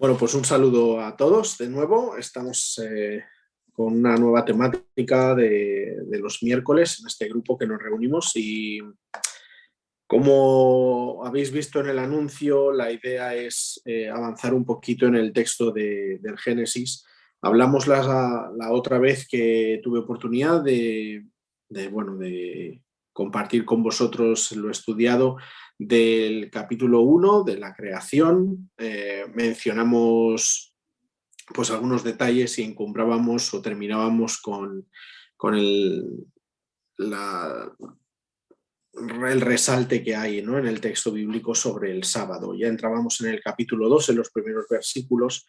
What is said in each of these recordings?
Bueno, pues un saludo a todos de nuevo. Estamos con una nueva temática de los miércoles en este grupo que nos reunimos y como habéis visto en el anuncio, la idea es avanzar un poquito en el texto del Génesis. Hablamos la otra vez que tuve oportunidad de compartir con vosotros lo estudiado del capítulo 1 de la creación. Mencionamos pues algunos detalles y encumbrábamos o terminábamos con la, el resalte que hay, ¿no?, en el texto bíblico sobre el sábado. Ya entrábamos en el capítulo 2, en los primeros versículos,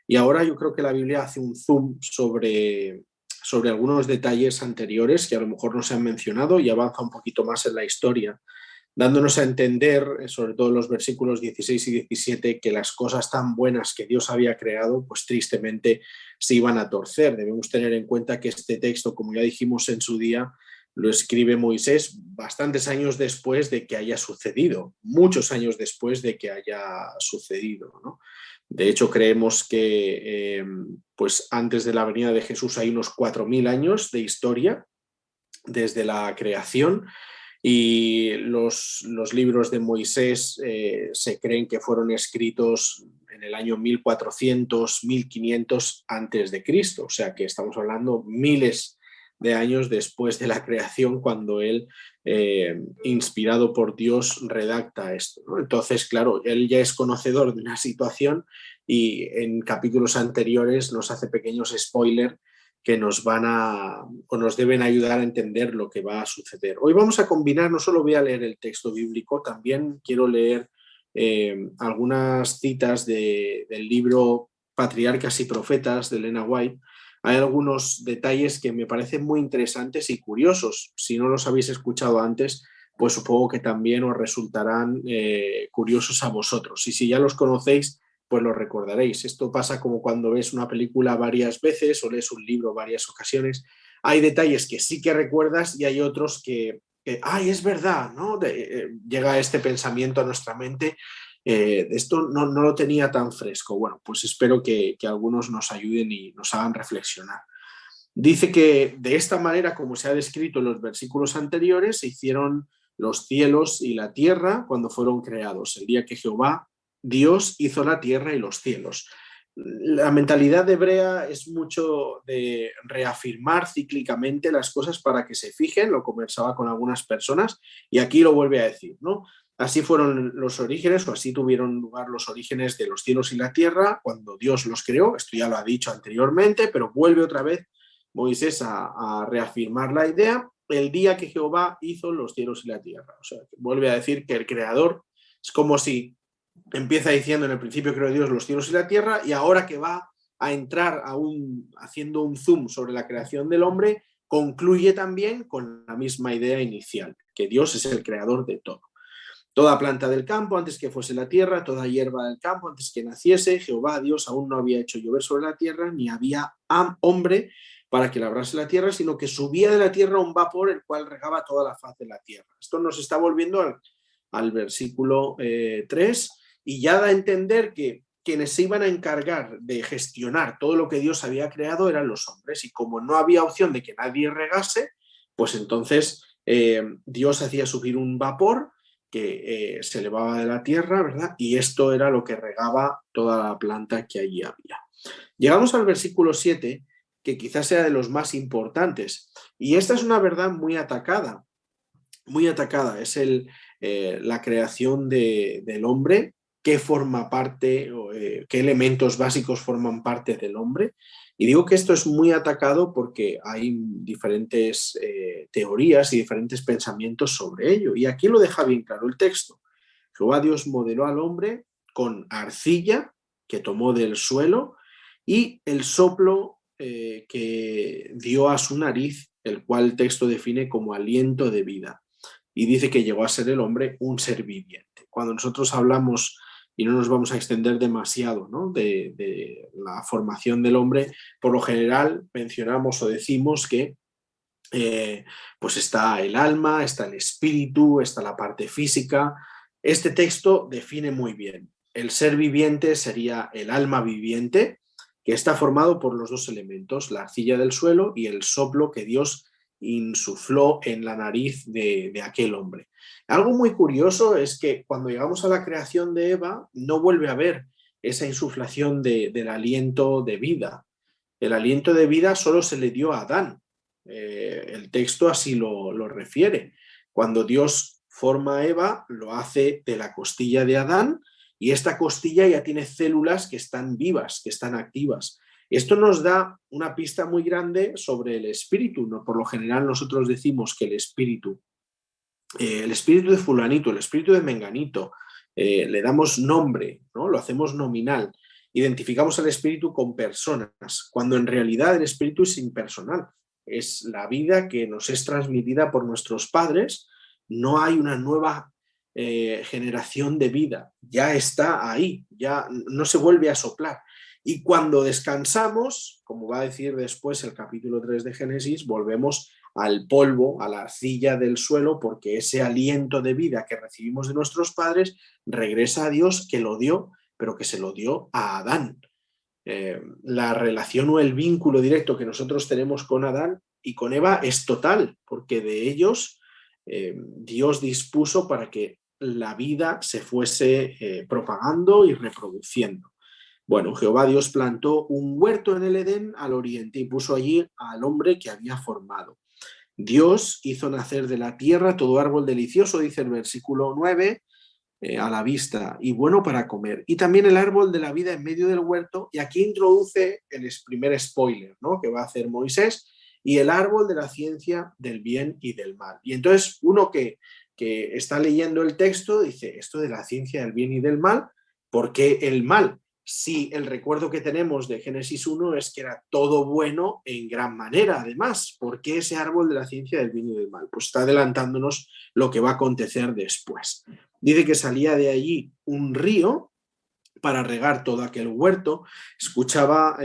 y ahora yo creo que la Biblia hace un zoom sobre algunos detalles anteriores que a lo mejor no se han mencionado y avanza un poquito más en la historia, dándonos a entender, sobre todo en los versículos 16 y 17, que las cosas tan buenas que Dios había creado, pues tristemente se iban a torcer. Debemos tener en cuenta que este texto, como ya dijimos en su día, lo escribe Moisés bastantes años después de que haya sucedido, muchos años después de que haya sucedido, ¿no? De hecho, creemos que pues antes de la venida de Jesús hay unos 4.000 años de historia desde la creación, y los libros de Moisés se creen que fueron escritos en el año 1400, 1500 antes de Cristo, o sea que estamos hablando miles de años después de la creación cuando él, inspirado por Dios, redacta esto, ¿no? Entonces, claro, él ya es conocedor de una situación y en capítulos anteriores nos hace pequeños spoilers que nos van a o nos deben ayudar a entender lo que va a suceder. Hoy vamos a combinar, no solo voy a leer el texto bíblico, también quiero leer algunas citas del libro Patriarcas y Profetas de Elena White. Hay algunos detalles que me parecen muy interesantes y curiosos. Si no los habéis escuchado antes, pues supongo que también os resultarán curiosos a vosotros. Y si ya los conocéis, pues lo recordaréis. Esto pasa como cuando ves una película varias veces o lees un libro varias ocasiones. Hay detalles que sí que recuerdas y hay otros que ¡ay, es verdad!, ¿no? Llega este pensamiento a nuestra mente. Esto no lo tenía tan fresco. Bueno, pues espero que algunos nos ayuden y nos hagan reflexionar. Dice que de esta manera, como se ha descrito en los versículos anteriores, se hicieron los cielos y la tierra cuando fueron creados, el día que Jehová, Dios, hizo la tierra y los cielos. La mentalidad hebrea es mucho de reafirmar cíclicamente las cosas para que se fijen, lo conversaba con algunas personas y aquí lo vuelve a decir, ¿no? Así fueron los orígenes, o así tuvieron lugar los orígenes de los cielos y la tierra cuando Dios los creó. Esto ya lo ha dicho anteriormente, pero vuelve otra vez Moisés a reafirmar la idea el día que Jehová hizo los cielos y la tierra. O sea, vuelve a decir que el creador es como si empieza diciendo en el principio creó Dios los cielos y la tierra, y ahora que va a entrar haciendo un zoom sobre la creación del hombre, concluye también con la misma idea inicial, que Dios es el creador de todo. Toda planta del campo antes que fuese la tierra, toda hierba del campo antes que naciese, Jehová Dios aún no había hecho llover sobre la tierra, ni había hombre para que labrase la tierra, sino que subía de la tierra un vapor el cual regaba toda la faz de la tierra. Esto nos está volviendo al versículo 3, y ya da a entender que quienes se iban a encargar de gestionar todo lo que Dios había creado eran los hombres, y como no había opción de que nadie regase, pues entonces Dios hacía subir un vapor que se elevaba de la tierra, ¿verdad? Y esto era lo que regaba toda la planta que allí había. Llegamos al versículo 7, que quizás sea de los más importantes, y esta es una verdad muy atacada, es la creación del hombre, qué forma parte, qué elementos básicos forman parte del hombre. Y digo que esto es muy atacado porque hay diferentes teorías y diferentes pensamientos sobre ello. Y aquí lo deja bien claro el texto. Jehová Dios modeló al hombre con arcilla que tomó del suelo y el soplo que dio a su nariz, el cual el texto define como aliento de vida. Y dice que llegó a ser el hombre un ser viviente. Cuando nosotros hablamos, y no nos vamos a extender demasiado, ¿no?, de la formación del hombre, por lo general mencionamos o decimos que pues está el alma, está el espíritu, está la parte física. Este texto define muy bien. el ser viviente sería el alma viviente, que está formado por los dos elementos, la arcilla del suelo y el soplo que Dios insufló en la nariz de aquel hombre. Algo muy curioso es que cuando llegamos a la creación de Eva, no vuelve a haber esa insuflación del aliento de vida. El aliento de vida solo se le dio a Adán. El texto así lo refiere. Cuando Dios forma a Eva, lo hace de la costilla de Adán, y esta costilla ya tiene células que están vivas, que están activas. Esto nos da una pista muy grande sobre el espíritu. ¿No? Por lo general nosotros decimos que el espíritu de fulanito, el espíritu de menganito, le damos nombre, ¿no? Lo hacemos nominal. Identificamos al espíritu con personas, cuando en realidad el espíritu es impersonal. Es la vida que nos es transmitida por nuestros padres. No hay una nueva generación de vida. Ya está ahí, ya no se vuelve a soplar. Y cuando descansamos, como va a decir después el capítulo 3 de Génesis, volvemos al polvo, a la arcilla del suelo, porque ese aliento de vida que recibimos de nuestros padres regresa a Dios, que lo dio, pero que se lo dio a Adán. La relación o el vínculo directo que nosotros tenemos con Adán y con Eva es total, porque de ellos Dios dispuso para que la vida se fuese propagando y reproduciendo. Bueno, Jehová Dios plantó un huerto en el Edén al oriente y puso allí al hombre que había formado. Dios hizo nacer de la tierra todo árbol delicioso, dice el versículo 9, a la vista y bueno para comer. Y también el árbol de la vida en medio del huerto, y aquí introduce el primer spoiler, ¿no? Que va a hacer Moisés, y el árbol de la ciencia del bien y del mal. Y entonces uno que está leyendo el texto dice, esto de la ciencia del bien y del mal, ¿por qué el mal? Si el recuerdo que tenemos de Génesis 1 es que era todo bueno en gran manera, además, ¿por qué ese árbol de la ciencia del bien y del mal? Pues está adelantándonos lo que va a acontecer después. Dice que salía de allí un río para regar todo aquel huerto. Escuchaba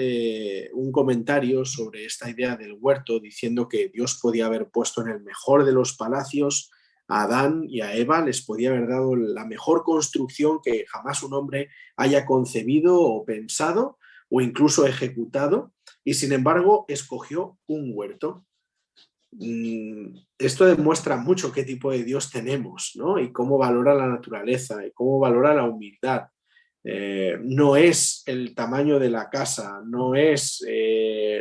un comentario sobre esta idea del huerto diciendo que Dios podía haber puesto en el mejor de los palacios a Adán y a Eva, les podía haber dado la mejor construcción que jamás un hombre haya concebido o pensado o incluso ejecutado, y sin embargo escogió un huerto. Esto demuestra mucho qué tipo de Dios tenemos, ¿no? Y cómo valora la naturaleza y cómo valora la humildad. No es el tamaño de la casa, no es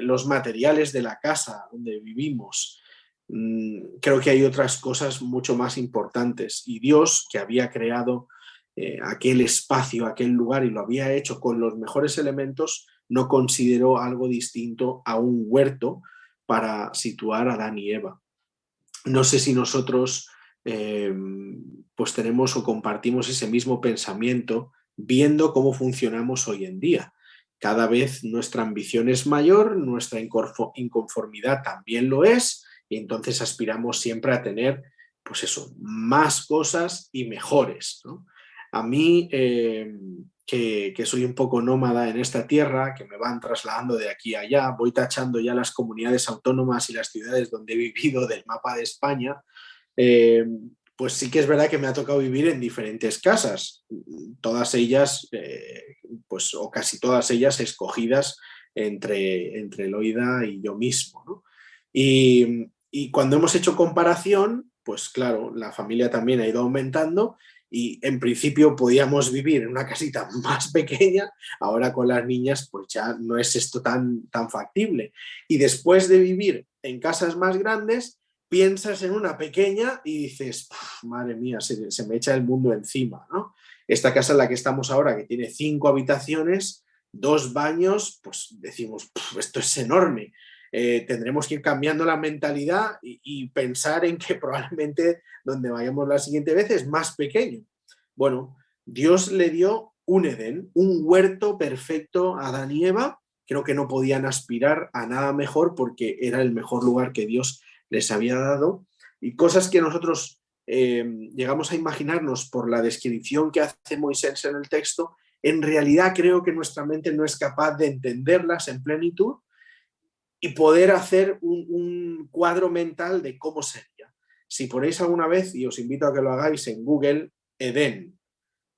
los materiales de la casa donde vivimos. Creo que hay otras cosas mucho más importantes, y Dios, que había creado aquel espacio, aquel lugar, y lo había hecho con los mejores elementos, no consideró algo distinto a un huerto para situar a Adán y Eva. No sé si nosotros pues tenemos o compartimos ese mismo pensamiento viendo cómo funcionamos hoy en día. Cada vez nuestra ambición es mayor, nuestra inconformidad también lo es, y entonces aspiramos siempre a tener, pues eso, más cosas y mejores, ¿no? A mí, que soy un poco nómada en esta tierra, que me van trasladando de aquí a allá, voy tachando ya las comunidades autónomas y las ciudades donde he vivido del mapa de España. Pues sí que es verdad que me ha tocado vivir en diferentes casas, todas ellas, pues, o casi todas ellas escogidas entre Eloida y yo mismo, ¿no? Y cuando hemos hecho comparación, pues claro, la familia también ha ido aumentando, y en principio podíamos vivir en una casita más pequeña, ahora con las niñas pues ya no es esto tan factible. Y después de vivir en casas más grandes, piensas en una pequeña y dices, madre mía, se me echa el mundo encima, ¿no? Esta casa en la que estamos ahora, que tiene 5 habitaciones, 2 baños, pues decimos, esto es enorme. Tendremos que ir cambiando la mentalidad y pensar en que probablemente donde vayamos la siguiente vez es más pequeño. Bueno, Dios le dio un Edén, un huerto perfecto a Adán y Eva. Creo que no podían aspirar a nada mejor porque era el mejor lugar que Dios les había dado, y cosas que nosotros llegamos a imaginarnos por la descripción que hace Moisés en el texto, en realidad creo que nuestra mente no es capaz de entenderlas en plenitud y poder hacer un cuadro mental de cómo sería. Si ponéis alguna vez, y os invito a que lo hagáis en Google, Edén,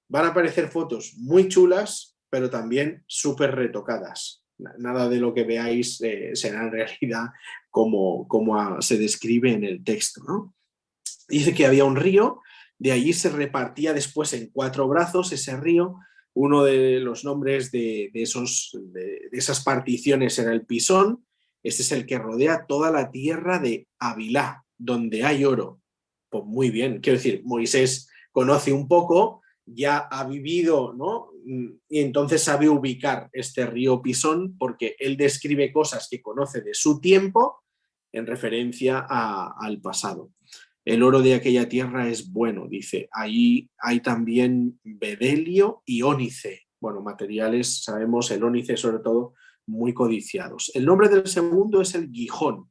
van a aparecer fotos muy chulas, pero también súper retocadas. Nada de lo que veáis será en realidad como se describe en el texto, ¿no? Dice que había un río, de allí se repartía después en 4 brazos ese río. Uno de los nombres de esas particiones era el Pisón. Este es el que rodea toda la tierra de Havilá, donde hay oro. Pues muy bien, quiero decir, Moisés conoce un poco, ya ha vivido, ¿no? Y entonces sabe ubicar este río Pisón porque él describe cosas que conoce de su tiempo en referencia al pasado. El oro de aquella tierra es bueno, dice. Ahí hay también bedelio y ónice. Bueno, materiales, sabemos, el ónice sobre todo, muy codiciados. El nombre del segundo es el Gijón,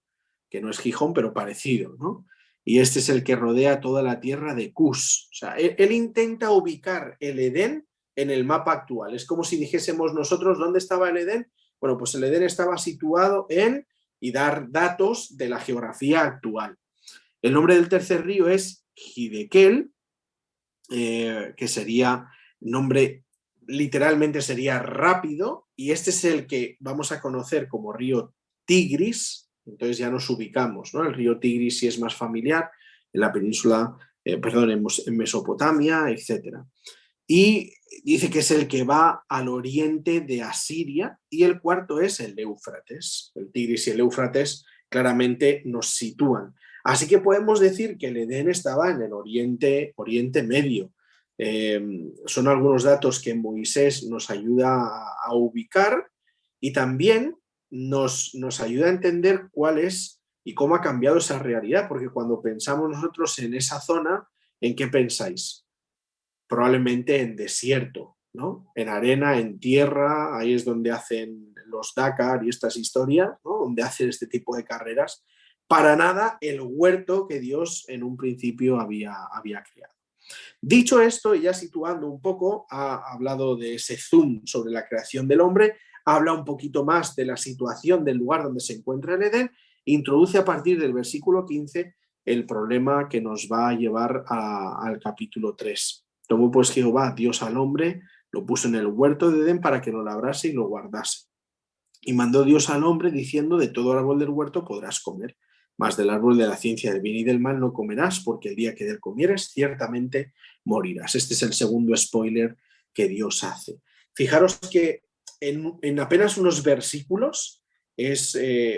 que no es Gijón, pero parecido, ¿no? Y este es el que rodea toda la tierra de Cus. O sea, él intenta ubicar el Edén en el mapa actual. Es como si dijésemos nosotros, ¿dónde estaba el Edén? Bueno, pues el Edén estaba situado y dar datos de la geografía actual. El nombre del tercer río es Hidekel, que sería nombre, literalmente sería rápido, y este es el que vamos a conocer como río Tigris. Entonces ya nos ubicamos, ¿no? El río Tigris sí es más familiar en la península, en Mesopotamia, etc. Y dice que es el que va al oriente de Asiria, y el cuarto es el Éufrates. El Tigris y el Éufrates claramente nos sitúan. Así que podemos decir que el Edén estaba en el Oriente Medio. Son algunos datos que Moisés nos ayuda a ubicar, y también nos ayuda a entender cuál es y cómo ha cambiado esa realidad, porque cuando pensamos nosotros en esa zona, ¿en qué pensáis? Probablemente en desierto, ¿no? En arena, en tierra, ahí es donde hacen los Dakar y estas historias, ¿no? Donde hacen este tipo de carreras. Para nada el huerto que Dios en un principio había creado. Dicho esto, y ya situando un poco, ha hablado de ese zoom sobre la creación del hombre, habla un poquito más de la situación del lugar donde se encuentra el Edén, introduce a partir del versículo 15 el problema que nos va a llevar al capítulo 3. Tomó pues Jehová, Dios al hombre, lo puso en el huerto de Edén para que lo labrase y lo guardase. Y mandó Dios al hombre diciendo, de todo árbol del huerto podrás comer, mas del árbol de la ciencia del bien y del mal no comerás, porque el día que del comieres ciertamente morirás. Este es el segundo spoiler que Dios hace. Fijaros que en apenas unos versículos es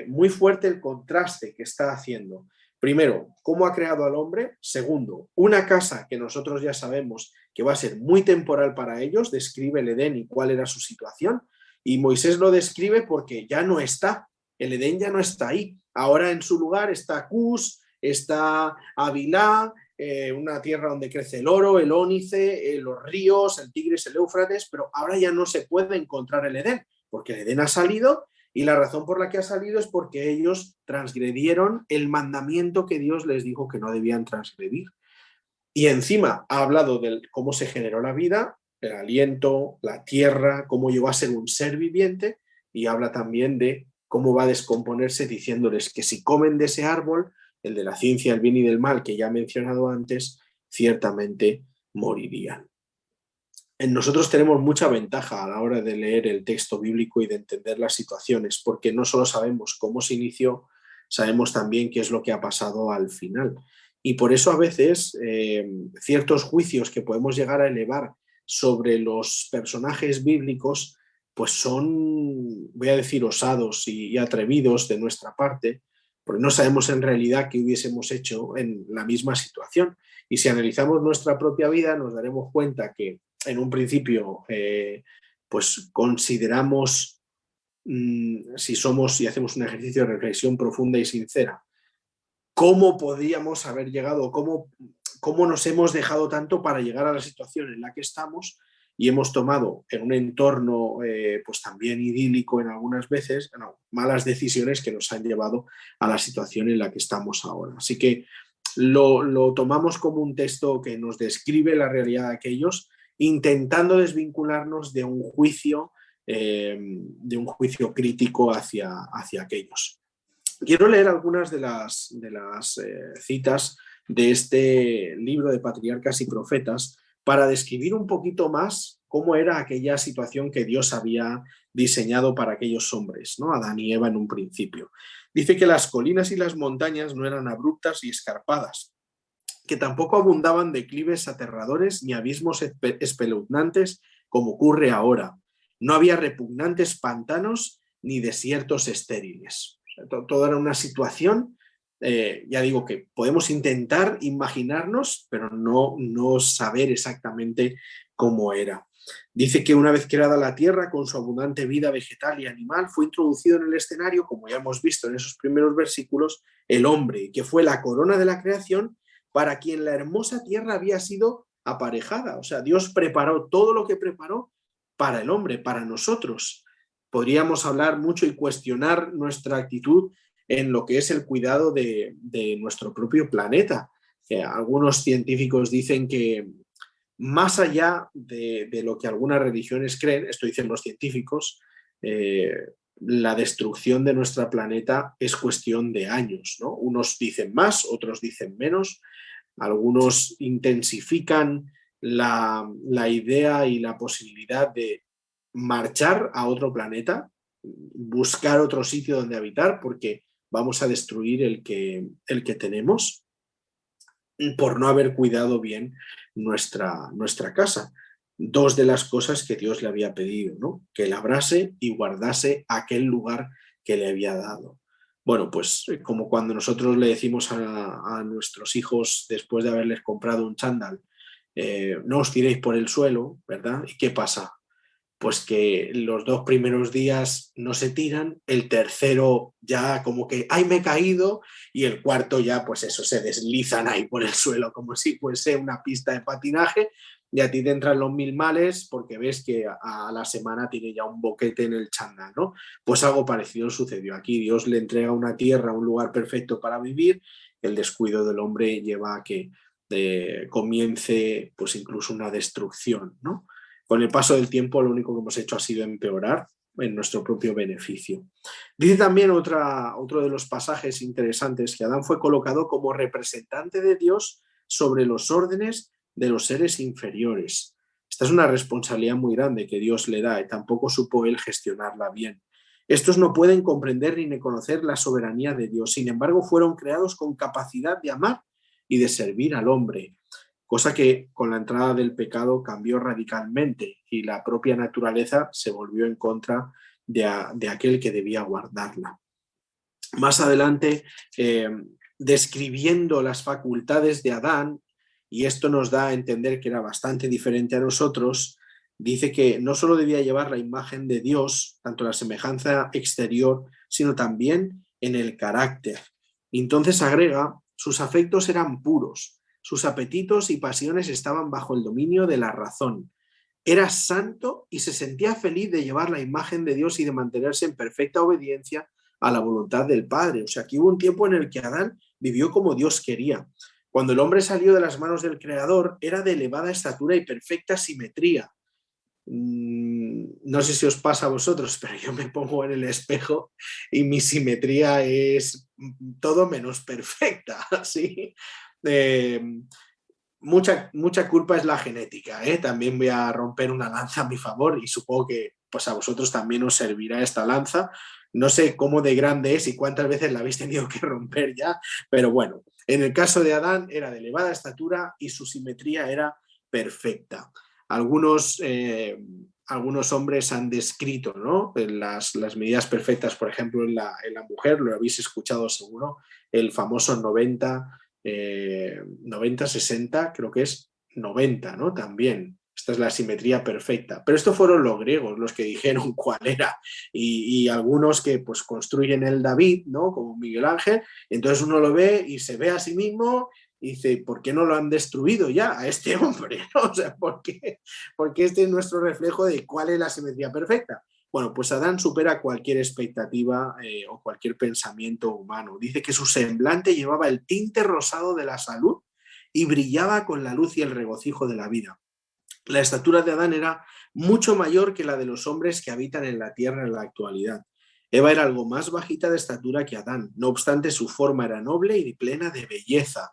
muy fuerte el contraste que está haciendo. Primero, cómo ha creado al hombre. Segundo, una casa que nosotros ya sabemos que va a ser muy temporal para ellos. Describe el Edén y cuál era su situación. Y Moisés lo describe porque ya no está. El Edén ya no está ahí. Ahora en su lugar está Cus, está Havilá, una tierra donde crece el oro, el ónice, los ríos, el Tigris, el Éufrates, pero ahora ya no se puede encontrar el Edén, porque el Edén ha salido, y la razón por la que ha salido es porque ellos transgredieron el mandamiento que Dios les dijo que no debían transgredir. Y encima ha hablado de cómo se generó la vida, el aliento, la tierra, cómo llegó a ser un ser viviente, y habla también de cómo va a descomponerse, diciéndoles que si comen de ese árbol, el de la ciencia, el bien y del mal, que ya he mencionado antes, ciertamente morirían. Nosotros tenemos mucha ventaja a la hora de leer el texto bíblico y de entender las situaciones, porque no solo sabemos cómo se inició, sabemos también qué es lo que ha pasado al final. Y por eso a veces ciertos juicios que podemos llegar a elevar sobre los personajes bíblicos, pues son, voy a decir, osados y atrevidos de nuestra parte, porque no sabemos en realidad qué hubiésemos hecho en la misma situación. Y si analizamos nuestra propia vida, nos daremos cuenta que en un principio pues consideramos, si hacemos un ejercicio de reflexión profunda y sincera, cómo podríamos haber llegado, cómo nos hemos dejado tanto para llegar a la situación en la que estamos, y hemos tomado en un entorno pues también idílico en algunas veces, malas decisiones que nos han llevado a la situación en la que estamos ahora. Así que lo tomamos como un texto que nos describe la realidad de aquellos, intentando desvincularnos de un juicio crítico hacia aquellos. Quiero leer algunas de las citas de este libro de Patriarcas y Profetas para describir un poquito más cómo era aquella situación que Dios había diseñado para aquellos hombres, ¿no? Adán y Eva en un principio. Dice que las colinas y las montañas no eran abruptas y escarpadas, que tampoco abundaban declives aterradores ni abismos espeluznantes como ocurre ahora. No había repugnantes pantanos ni desiertos estériles. O sea, todo era una situación, ya digo que podemos intentar imaginarnos, pero no saber exactamente cómo era. Dice que una vez creada la tierra con su abundante vida vegetal y animal, fue introducido en el escenario, como ya hemos visto en esos primeros versículos, el hombre, que fue la corona de la creación para quien la hermosa tierra había sido aparejada. O sea, Dios preparó todo lo que preparó para el hombre, para nosotros. Podríamos hablar mucho y cuestionar nuestra actitud en lo que es el cuidado de nuestro propio planeta. Algunos científicos dicen que más allá de lo que algunas religiones creen, esto dicen los científicos, la destrucción de nuestro planeta es cuestión de años, ¿no? Unos dicen más, otros dicen menos, algunos intensifican la idea y la posibilidad de marchar a otro planeta, buscar otro sitio donde habitar, porque vamos a destruir el que tenemos por no haber cuidado bien nuestra casa. Dos de las cosas que Dios le había pedido, ¿no? Que labrase y guardase aquel lugar que le había dado. Bueno, pues como cuando nosotros le decimos a nuestros hijos después de haberles comprado un chándal, no os tiréis por el suelo, ¿verdad? ¿Y qué pasa? Pues que los 2 primeros días no se tiran, el tercero ya como que, ¡ay, me he caído! Y el cuarto ya, pues eso, se deslizan ahí por el suelo como si fuese una pista de patinaje y a ti te entran los 1000 males porque ves que a la semana tiene ya un boquete en el chándal, ¿no? Pues algo parecido sucedió aquí. Dios le entrega una tierra, un lugar perfecto para vivir, el descuido del hombre lleva a que comience pues incluso una destrucción, ¿no? Con el paso del tiempo lo único que hemos hecho ha sido empeorar en nuestro propio beneficio. Dice también otro de los pasajes interesantes que Adán fue colocado como representante de Dios sobre los órdenes de los seres inferiores. Esta es una responsabilidad muy grande que Dios le da y tampoco supo él gestionarla bien. Estos no pueden comprender ni conocer la soberanía de Dios, sin embargo fueron creados con capacidad de amar y de servir al hombre, cosa que con la entrada del pecado cambió radicalmente y la propia naturaleza se volvió en contra de aquel que debía guardarla. Más adelante, describiendo las facultades de Adán, y esto nos da a entender que era bastante diferente a nosotros, dice que no solo debía llevar la imagen de Dios, tanto la semejanza exterior, sino también en el carácter. Entonces agrega, sus afectos eran puros, sus apetitos y pasiones estaban bajo el dominio de la razón. Era santo y se sentía feliz de llevar la imagen de Dios y de mantenerse en perfecta obediencia a la voluntad del Padre. O sea, que hubo un tiempo en el que Adán vivió como Dios quería. Cuando el hombre salió de las manos del Creador, era de elevada estatura y perfecta simetría. No sé si os pasa a vosotros, pero yo me pongo en el espejo y mi simetría es todo menos perfecta, ¿sí? Mucha culpa es la genética, ¿eh? También voy a romper una lanza a mi favor y supongo que pues a vosotros también os servirá esta lanza. No sé cómo de grande es y cuántas veces la habéis tenido que romper ya, pero bueno, en el caso de Adán era de elevada estatura y su simetría era perfecta. Algunos hombres han descrito, ¿no? las medidas perfectas, por ejemplo, en la mujer, lo habéis escuchado seguro, el famoso 90-60, creo que es 90, ¿no? También. Esta es la simetría perfecta. Pero estos fueron los griegos los que dijeron cuál era. Y algunos que pues construyen el David, ¿no? Como Miguel Ángel. Entonces uno lo ve y se ve a sí mismo y dice, ¿por qué no lo han destruido ya a este hombre? ¿No? O sea, ¿por qué? Porque este es nuestro reflejo de cuál es la simetría perfecta. Bueno, pues Adán supera cualquier expectativa o cualquier pensamiento humano. Dice que su semblante llevaba el tinte rosado de la salud y brillaba con la luz y el regocijo de la vida. La estatura de Adán era mucho mayor que la de los hombres que habitan en la tierra en la actualidad. Eva era algo más bajita de estatura que Adán, no obstante su forma era noble y plena de belleza.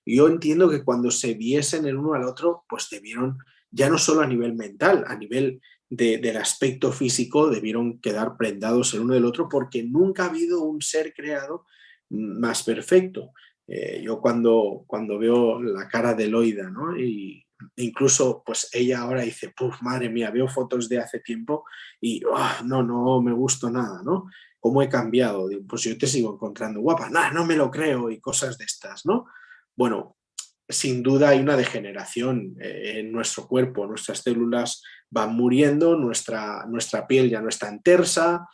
Y yo entiendo que cuando se viesen el uno al otro, pues debieron, ya no solo a nivel mental, a nivel del aspecto físico, debieron quedar prendados el uno del otro, porque nunca ha habido un ser creado más perfecto. Yo cuando veo la cara de Loida, ¿no? Y incluso pues ella ahora dice, puf, madre mía, veo fotos de hace tiempo y no me gusta nada, ¿no? ¿Cómo he cambiado? Digo, pues yo te sigo encontrando guapa, no me lo creo y cosas de estas, ¿no? Bueno, sin duda hay una degeneración en nuestro cuerpo, nuestras células van muriendo, nuestra piel ya no es tan tersa,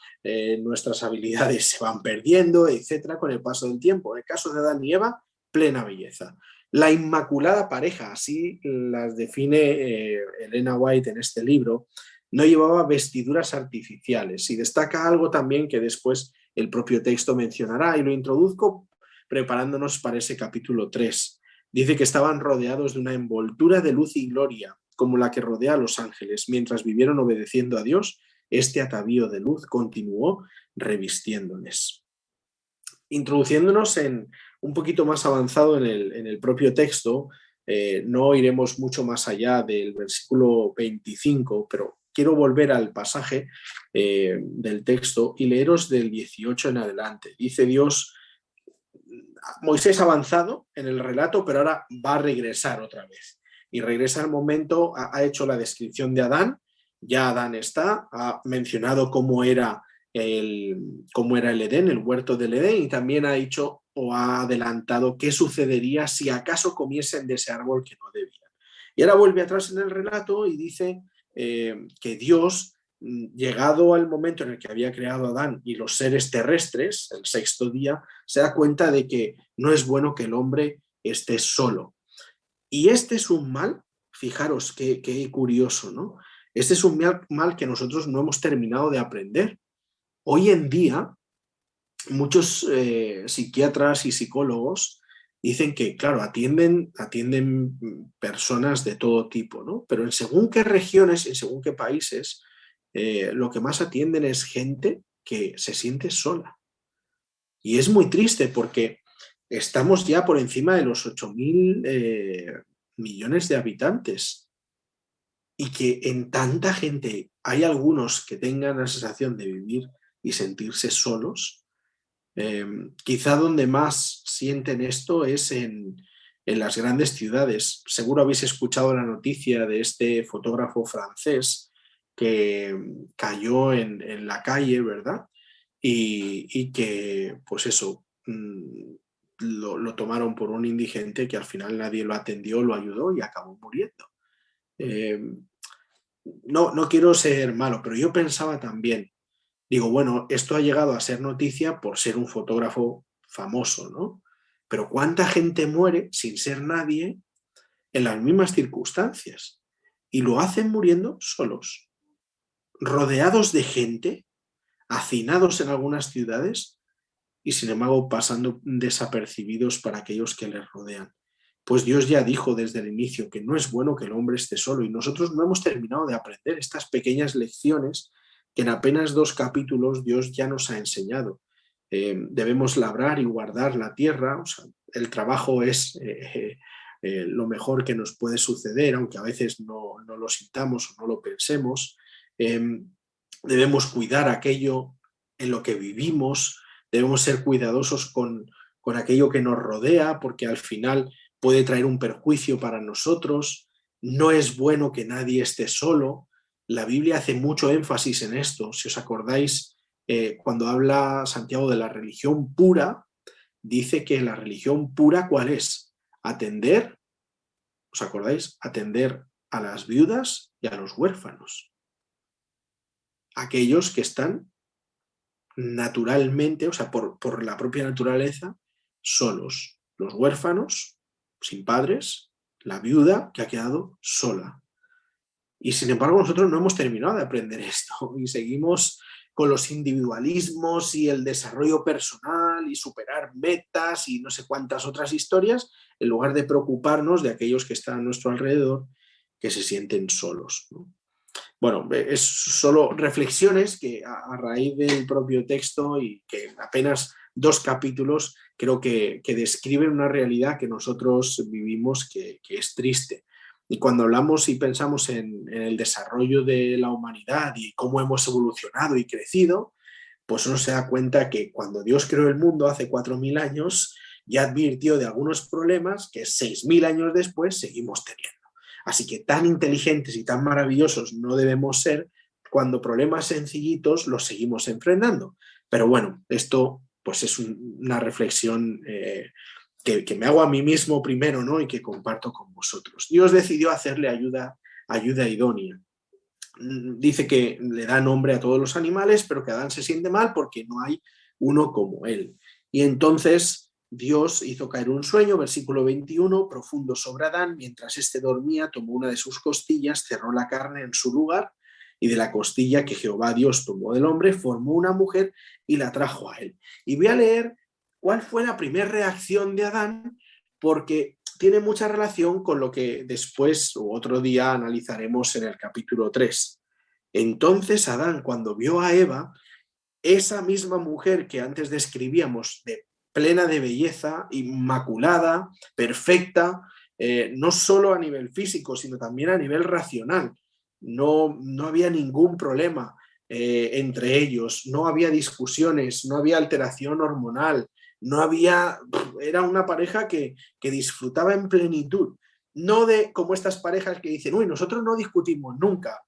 nuestras habilidades se van perdiendo, etcétera, con el paso del tiempo. En el caso de Adán y Eva, plena belleza. La inmaculada pareja, así las define Elena White en este libro, no llevaba vestiduras artificiales, y destaca algo también que después el propio texto mencionará, y lo introduzco preparándonos para ese capítulo 3. Dice que estaban rodeados de una envoltura de luz y gloria, como la que rodea a los ángeles. Mientras vivieron obedeciendo a Dios, este atavío de luz continuó revistiéndoles. Introduciéndonos en un poquito más avanzado en el propio texto, no iremos mucho más allá del versículo 25, pero quiero volver al pasaje del texto y leeros del 18 en adelante. Dice Dios, Moisés ha avanzado en el relato, pero ahora va a regresar otra vez. Y regresa al momento, ha hecho la descripción de Adán, ya Adán está, ha mencionado cómo era el Edén, el huerto del Edén, y también ha dicho o ha adelantado qué sucedería si acaso comiesen de ese árbol que no debían. Y ahora vuelve atrás en el relato y dice que Dios, llegado al momento en el que había creado a Adán y los seres terrestres, el sexto día, se da cuenta de que no es bueno que el hombre esté solo. Y este es un mal, fijaros qué curioso, ¿no? Este es un mal que nosotros no hemos terminado de aprender. Hoy en día, muchos psiquiatras y psicólogos dicen que, claro, atienden personas de todo tipo, ¿no? Pero en según qué regiones, en según qué países, lo que más atienden es gente que se siente sola. Y es muy triste porque estamos ya por encima de los 8.000 millones de habitantes, y que en tanta gente hay algunos que tengan la sensación de vivir y sentirse solos. Quizá donde más sienten esto es en las grandes ciudades. Seguro habéis escuchado la noticia de este fotógrafo francés que cayó en la calle, ¿verdad? Y que, pues eso, lo tomaron por un indigente que al final nadie lo atendió, lo ayudó y acabó muriendo. Eh, no quiero ser malo, pero yo pensaba también, digo, bueno, esto ha llegado a ser noticia por ser un fotógrafo famoso, ¿no? Pero ¿cuánta gente muere sin ser nadie en las mismas circunstancias? Y lo hacen muriendo solos, rodeados de gente, hacinados en algunas ciudades y sin embargo pasando desapercibidos para aquellos que les rodean. Pues Dios ya dijo desde el inicio que no es bueno que el hombre esté solo, y nosotros no hemos terminado de aprender estas pequeñas lecciones que en apenas 2 capítulos Dios ya nos ha enseñado. Debemos labrar y guardar la tierra, o sea, el trabajo es lo mejor que nos puede suceder, aunque a veces no lo sintamos o no lo pensemos. Debemos cuidar aquello en lo que vivimos, debemos ser cuidadosos con aquello que nos rodea, porque al final puede traer un perjuicio para nosotros. No es bueno que nadie esté solo. La Biblia hace mucho énfasis en esto. Si os acordáis, cuando habla Santiago de la religión pura, dice que la religión pura, ¿cuál es? Atender, ¿os acordáis? Atender a las viudas y a los huérfanos. Aquellos que están naturalmente, o sea, por la propia naturaleza, solos. Los huérfanos, sin padres, la viuda que ha quedado sola. Y sin embargo nosotros no hemos terminado de aprender esto y seguimos con los individualismos y el desarrollo personal y superar metas y no sé cuántas otras historias, en lugar de preocuparnos de aquellos que están a nuestro alrededor, que se sienten solos, ¿no? Bueno, es solo reflexiones que a raíz del propio texto y que apenas 2 capítulos creo que describen una realidad que nosotros vivimos que es triste. Y cuando hablamos y pensamos en el desarrollo de la humanidad y cómo hemos evolucionado y crecido, pues uno se da cuenta que cuando Dios creó el mundo hace 4.000 años, ya advirtió de algunos problemas que 6.000 años después seguimos teniendo. Así que tan inteligentes y tan maravillosos no debemos ser cuando problemas sencillitos los seguimos enfrentando. Pero bueno, esto pues es una reflexión que me hago a mí mismo primero, ¿no? Y que comparto con vosotros. Dios decidió hacerle ayuda idónea. Dice que le da nombre a todos los animales, pero que Adán se siente mal porque no hay uno como él. Y entonces Dios hizo caer un sueño, versículo 21, profundo sobre Adán. Mientras éste dormía, tomó una de sus costillas, cerró la carne en su lugar, y de la costilla que Jehová Dios tomó del hombre, formó una mujer y la trajo a él. Y voy a leer cuál fue la primera reacción de Adán, porque tiene mucha relación con lo que después o otro día analizaremos en el capítulo 3. Entonces Adán, cuando vio a Eva, esa misma mujer que antes describíamos de plena de belleza, inmaculada, perfecta, no solo a nivel físico, sino también a nivel racional. No había ningún problema entre ellos, no había discusiones, no había alteración hormonal, no había, era una pareja que disfrutaba en plenitud, no de como estas parejas que dicen, uy, nosotros no discutimos nunca.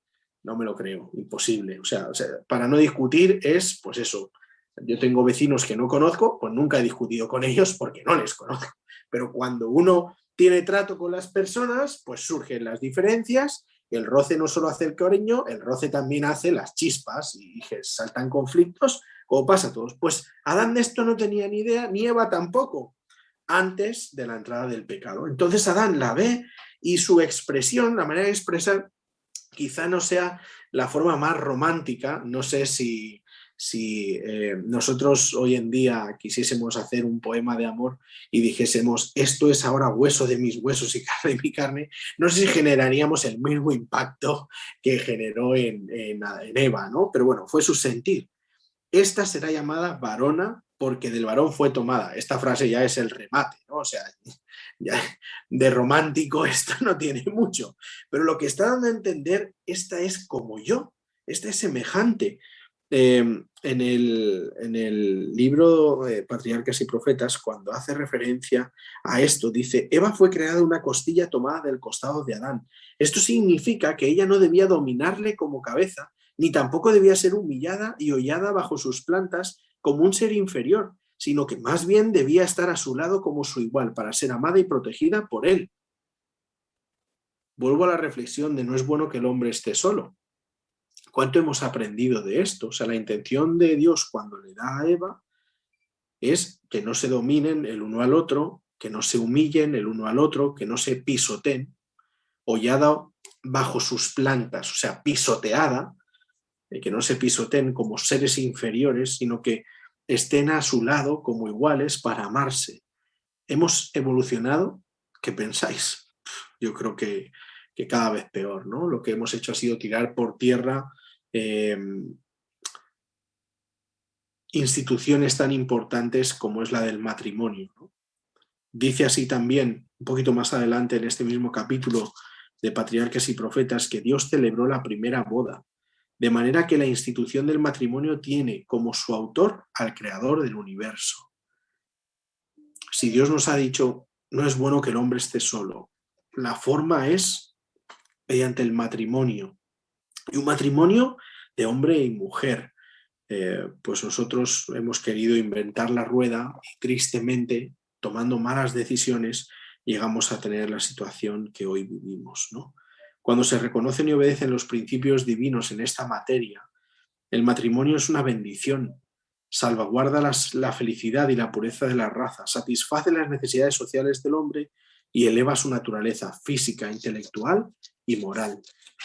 No me lo creo, imposible. O sea, para no discutir es, pues eso, yo tengo vecinos que no conozco, pues nunca he discutido con ellos porque no les conozco. Pero cuando uno tiene trato con las personas, pues surgen las diferencias. El roce no solo hace el cariño, el roce también hace las chispas y saltan conflictos, como pasa a todos. Pues Adán de esto no tenía ni idea, ni Eva tampoco, antes de la entrada del pecado. Entonces Adán la ve y su expresión, la manera de expresar, quizá no sea la forma más romántica. No sé si nosotros hoy en día quisiésemos hacer un poema de amor y dijésemos, esto es ahora hueso de mis huesos y carne de mi carne, no sé si generaríamos el mismo impacto que generó en Eva, ¿no? Pero bueno, fue su sentir. Esta será llamada varona porque del varón fue tomada. Esta frase ya es el remate, ¿no? O sea, ya de romántico esto no tiene mucho. Pero lo que está dando a entender, esta es como yo, esta es semejante. En el libro Patriarcas y Profetas, cuando hace referencia a esto, dice, Eva fue creada una costilla tomada del costado de Adán. Esto significa que ella no debía dominarle como cabeza, ni tampoco debía ser humillada y hollada bajo sus plantas como un ser inferior, sino que más bien debía estar a su lado como su igual, para ser amada y protegida por él. Vuelvo a la reflexión de no es bueno que el hombre esté solo. ¿Cuánto hemos aprendido de esto? O sea, la intención de Dios cuando le da a Eva es que no se dominen el uno al otro, que no se humillen el uno al otro, que no se pisoteen, hollada bajo sus plantas, o sea, pisoteada, que no se pisoteen como seres inferiores, sino que estén a su lado como iguales para amarse. ¿Hemos evolucionado? ¿Qué pensáis? Yo creo que cada vez peor, ¿no? Lo que hemos hecho ha sido tirar por tierra instituciones tan importantes como es la del matrimonio, ¿no? Dice así también, un poquito más adelante en este mismo capítulo de Patriarcas y Profetas, que Dios celebró la primera boda, de manera que la institución del matrimonio tiene como su autor al creador del universo. Si Dios nos ha dicho, no es bueno que el hombre esté solo, la forma es mediante el matrimonio. Y un matrimonio de hombre y mujer. Pues nosotros hemos querido inventar la rueda y tristemente, tomando malas decisiones, llegamos a tener la situación que hoy vivimos, ¿no? Cuando se reconocen y obedecen los principios divinos en esta materia, el matrimonio es una bendición, salvaguarda la felicidad y la pureza de la raza, satisface las necesidades sociales del hombre y eleva su naturaleza física, intelectual y moral.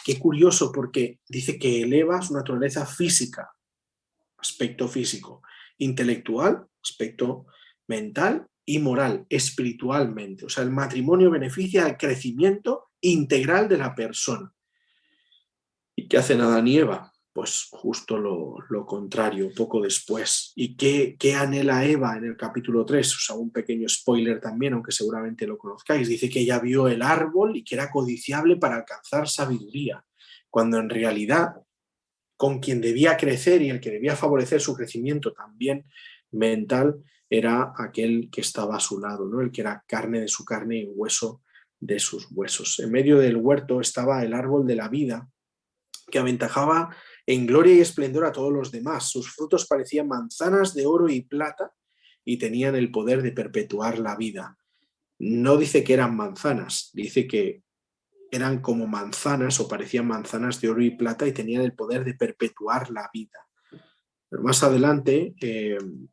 Qué curioso, porque dice que eleva su naturaleza física, aspecto físico, intelectual, aspecto mental y moral, espiritualmente. O sea, el matrimonio beneficia al crecimiento integral de la persona. ¿Y qué hacen Adán y Eva? pues justo lo contrario, poco después. ¿Y qué anhela Eva en el capítulo 3? O sea, un pequeño spoiler también, aunque seguramente lo conozcáis. Dice que ella vio el árbol y que era codiciable para alcanzar sabiduría, cuando en realidad con quien debía crecer y el que debía favorecer su crecimiento también mental era aquel que estaba a su lado, ¿no? El que era carne de su carne y hueso de sus huesos. En medio del huerto estaba el árbol de la vida, que aventajaba en gloria y esplendor a todos los demás. Sus frutos parecían manzanas de oro y plata y tenían el poder de perpetuar la vida. No dice que eran manzanas, dice que eran como manzanas o parecían manzanas de oro y plata y tenían el poder de perpetuar la vida. Pero más adelante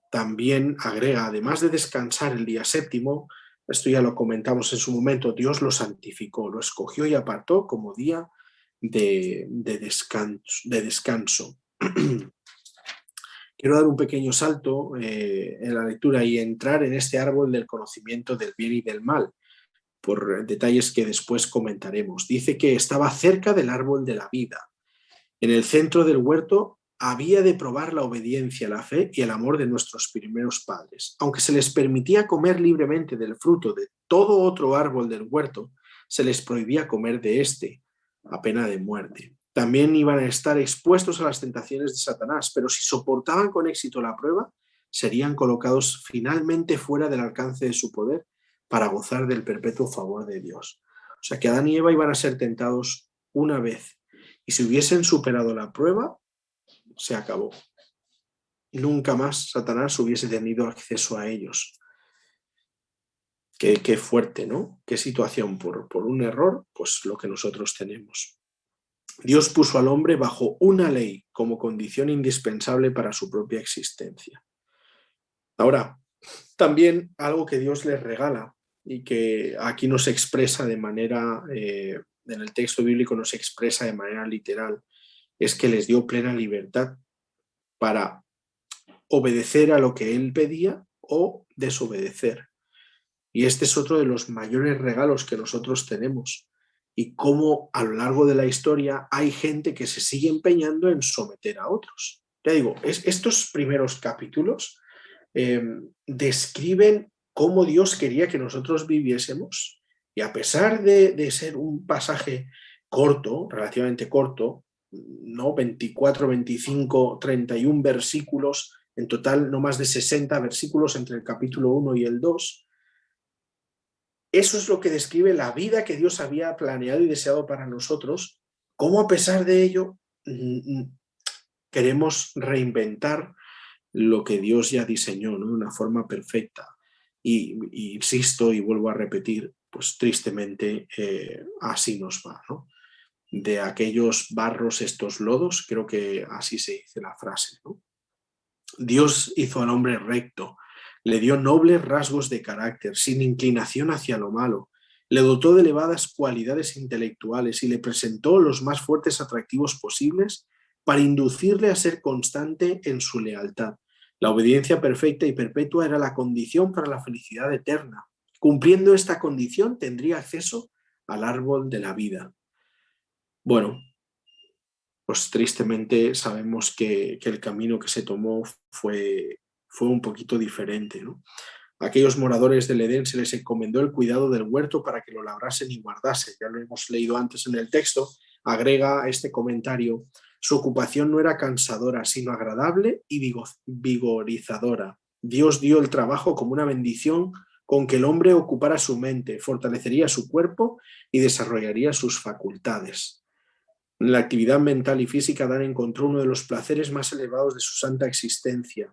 también agrega, además de descansar el día séptimo, esto ya lo comentamos en su momento, Dios lo santificó, lo escogió y apartó como día de descanso. Quiero dar un pequeño salto en la lectura y entrar en este árbol del conocimiento del bien y del mal, por detalles que después comentaremos. Dice que estaba cerca del árbol de la vida. En el centro del huerto había de probar la obediencia, la fe y el amor de nuestros primeros padres. Aunque se les permitía comer libremente del fruto de todo otro árbol del huerto, se les prohibía comer de este, a pena de muerte. También iban a estar expuestos a las tentaciones de Satanás, pero si soportaban con éxito la prueba, serían colocados finalmente fuera del alcance de su poder para gozar del perpetuo favor de Dios. O sea que Adán y Eva iban a ser tentados una vez, y si hubiesen superado la prueba, se acabó. Nunca más Satanás hubiese tenido acceso a ellos. Qué fuerte, ¿no? Qué situación por un error, pues lo que nosotros tenemos. Dios puso al hombre bajo una ley como condición indispensable para su propia existencia. Ahora, también algo que Dios les regala y que aquí nos expresa de manera, en el texto bíblico nos expresa de manera literal, es que les dio plena libertad para obedecer a lo que Él pedía o desobedecer. Y este es otro de los mayores regalos que nosotros tenemos. Y cómo a lo largo de la historia hay gente que se sigue empeñando en someter a otros. Ya digo, estos primeros capítulos describen cómo Dios quería que nosotros viviésemos. Y a pesar de ser un pasaje corto, relativamente corto, ¿no? 24, 25, 31 versículos, en total no más de 60 versículos entre el capítulo 1 y el 2. Eso es lo que describe la vida que Dios había planeado y deseado para nosotros, cómo a pesar de ello queremos reinventar lo que Dios ya diseñó, ¿no? De una forma perfecta. Y insisto y vuelvo a repetir, pues tristemente así nos va, ¿no? De aquellos barros estos lodos, creo que así se dice la frase, ¿no? Dios hizo al hombre recto, le dio nobles rasgos de carácter, sin inclinación hacia lo malo, le dotó de elevadas cualidades intelectuales y le presentó los más fuertes atractivos posibles para inducirle a ser constante en su lealtad. La obediencia perfecta y perpetua era la condición para la felicidad eterna. Cumpliendo esta condición tendría acceso al árbol de la vida. Bueno, pues tristemente sabemos que el camino que se tomó fue un poquito diferente, ¿no? A aquellos moradores del Edén se les encomendó el cuidado del huerto para que lo labrasen y guardasen. Ya lo hemos leído antes en el texto. Agrega este comentario: su ocupación no era cansadora, sino agradable y vigorizadora. Dios dio el trabajo como una bendición con que el hombre ocupara su mente, fortalecería su cuerpo y desarrollaría sus facultades. La actividad mental y física Adán encontró uno de los placeres más elevados de su santa existencia.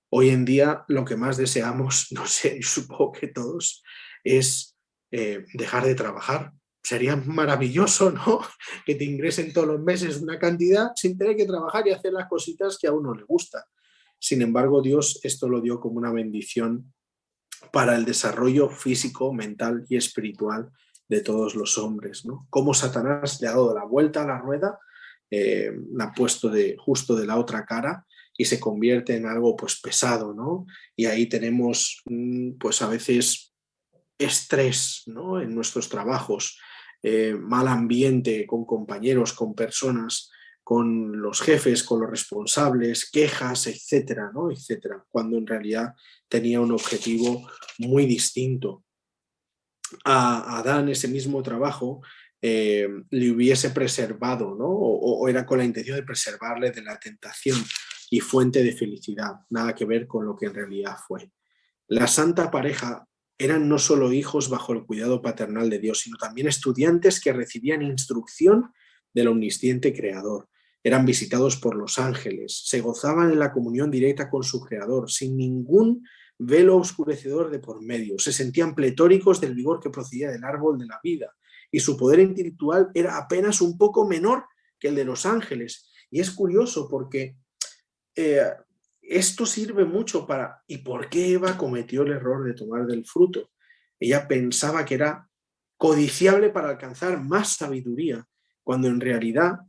Hoy en día lo que más deseamos, no sé, supongo que todos, es dejar de trabajar. Sería maravilloso, ¿no? Que te ingresen todos los meses una cantidad sin tener que trabajar y hacer las cositas que a uno le gusta. Sin embargo, Dios esto lo dio como una bendición para el desarrollo físico, mental y espiritual de todos los hombres, ¿no? Cómo Satanás le ha dado la vuelta a la rueda, la ha puesto justo de la otra cara y se convierte en algo pues pesado, ¿no? Y ahí tenemos pues a veces estrés, ¿no? En nuestros trabajos, mal ambiente con compañeros, con personas, con los jefes, con los responsables, quejas, etcétera, ¿no? Etcétera, cuando en realidad tenía un objetivo muy distinto. A Adán ese mismo trabajo le hubiese preservado, ¿no? O era con la intención de preservarle de la tentación y fuente de felicidad, nada que ver con lo que en realidad fue. La santa pareja eran no solo hijos bajo el cuidado paternal de Dios, sino también estudiantes que recibían instrucción del omnisciente Creador. Eran visitados por los ángeles, se gozaban en la comunión directa con su Creador, sin ningún velo oscurecedor de por medio. Se sentían pletóricos del vigor que procedía del árbol de la vida y su poder intelectual era apenas un poco menor que el de los ángeles. Y es curioso porque esto sirve mucho para... ¿Y por qué Eva cometió el error de tomar del fruto? Ella pensaba que era codiciable para alcanzar más sabiduría, cuando en realidad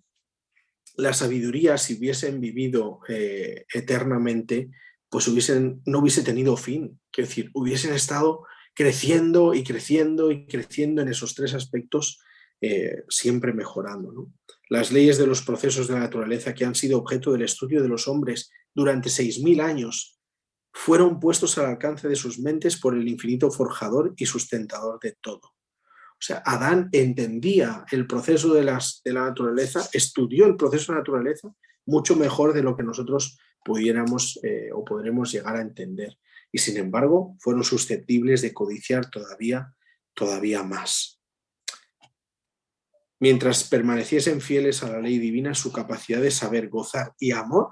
la sabiduría, si hubiesen vivido eternamente, pues no hubiese tenido fin. Quiero decir, hubiesen estado creciendo y creciendo y creciendo en esos tres aspectos, siempre mejorando, ¿no? Las leyes de los procesos de la naturaleza que han sido objeto del estudio de los hombres durante 6.000 años fueron puestos al alcance de sus mentes por el infinito forjador y sustentador de todo. O sea, Adán entendía el proceso de la naturaleza, estudió el proceso de la naturaleza mucho mejor de lo que nosotros pudiéramos o podremos llegar a entender. Y sin embargo, fueron susceptibles de codiciar todavía más. Mientras permaneciesen fieles a la ley divina, su capacidad de saber, gozar y amar,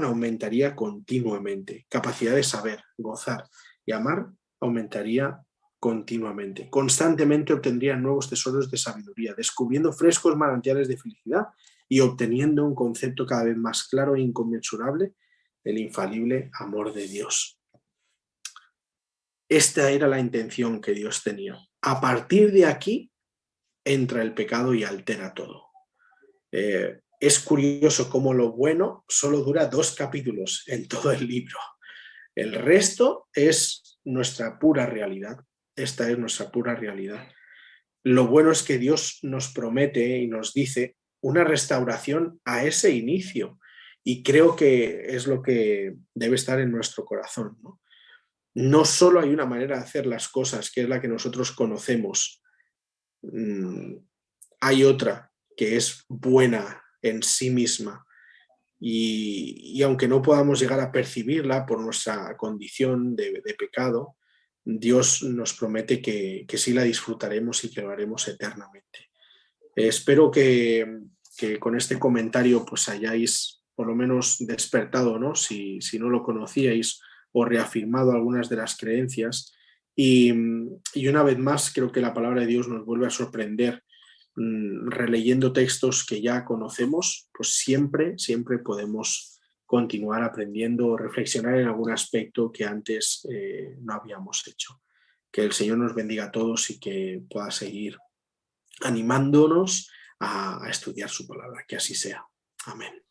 aumentaría continuamente. Capacidad de saber, gozar y amar aumentaría continuamente. Constantemente obtendrían nuevos tesoros de sabiduría, descubriendo frescos manantiales de felicidad y obteniendo un concepto cada vez más claro e inconmensurable del infalible amor de Dios. Esta era la intención que Dios tenía. A partir de aquí entra el pecado y altera todo. Es curioso cómo lo bueno solo dura 2 capítulos en todo el libro. El resto es nuestra pura realidad. Esta es nuestra pura realidad. Lo bueno es que Dios nos promete y nos dice una restauración a ese inicio. Y creo que es lo que debe estar en nuestro corazón, ¿no? No solo hay una manera de hacer las cosas, que es la que nosotros conocemos. Hay otra que es buena en sí misma. Y aunque no podamos llegar a percibirla por nuestra condición de pecado, Dios nos promete que sí la disfrutaremos y que lo haremos eternamente. Espero que con este comentario pues hayáis por lo menos despertado, ¿no? Si no lo conocíais, o reafirmado algunas de las creencias. Y una vez más creo que la palabra de Dios nos vuelve a sorprender. Releyendo textos que ya conocemos, pues siempre podemos continuar aprendiendo o reflexionar en algún aspecto que antes no habíamos hecho. Que el Señor nos bendiga a todos y que pueda seguir animándonos a estudiar su palabra. Que así sea. Amén.